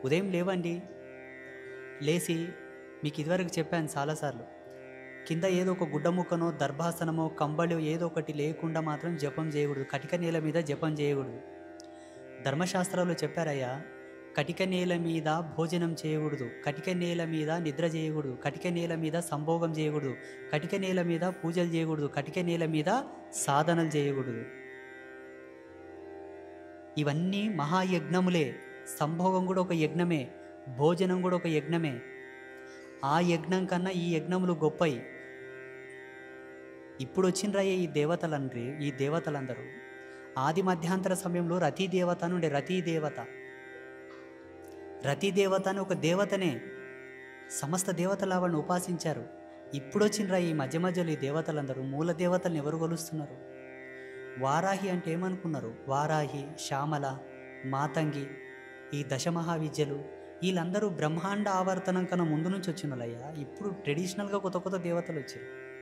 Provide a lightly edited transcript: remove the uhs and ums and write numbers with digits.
ఉదయం లేవండి. లేసి మీకు ఇదివరకు చెప్పాను చాలాసార్లు. కింద ఏదో ఒక గుడ్డ ముక్కనో, దర్భాసనమో, కంబళో ఏదో ఒకటి లేకుండా మాత్రం జపం చేయకూడదు. కటిక నేల మీద జపం చేయకూడదు. ధర్మశాస్త్రాల్లో చెప్పారయ్యా, కటిక నేల మీద భోజనం చేయకూడదు, కటిక నేల మీద నిద్ర చేయకూడదు, కటిక నేల మీద సంభోగం చేయకూడదు, కటిక నేల మీద పూజలు చేయకూడదు, కటిక నేల మీద సాధనలు చేయకూడదు. ఇవన్నీ మహాయజ్ఞములే. సంభోగం కూడా ఒక యజ్ఞమే, భోజనం కూడా ఒక యజ్ఞమే. ఆ యజ్ఞం కన్నా ఈ యజ్ఞములు గొప్పయి. ఇప్పుడు వచ్చిండ్రయ్యే ఈ దేవతలందరూ ఆది మధ్యాంతర సమయంలో రతీదేవత అని ఉండే. రతీదేవత అని ఒక దేవతనే. సమస్త దేవతలు ఆవిడని ఉపాసించారు. ఇప్పుడు వచ్చిండ్రా ఈ మధ్యలో ఈ దేవతలందరూ మూల దేవతలను ఎవరు కొలుస్తున్నారు? వారాహి అంటే ఏమనుకున్నారు? వారాహి, శ్యామల, మాతంగి, ఈ దశమహావిద్యలు వీళ్ళందరూ బ్రహ్మాండ ఆవర్తనం కన్నా ముందు నుంచి వచ్చిన వాళ్ళయ్యా. ఇప్పుడు ట్రెడిషనల్గా కొత్త కొత్త దేవతలు వచ్చారు.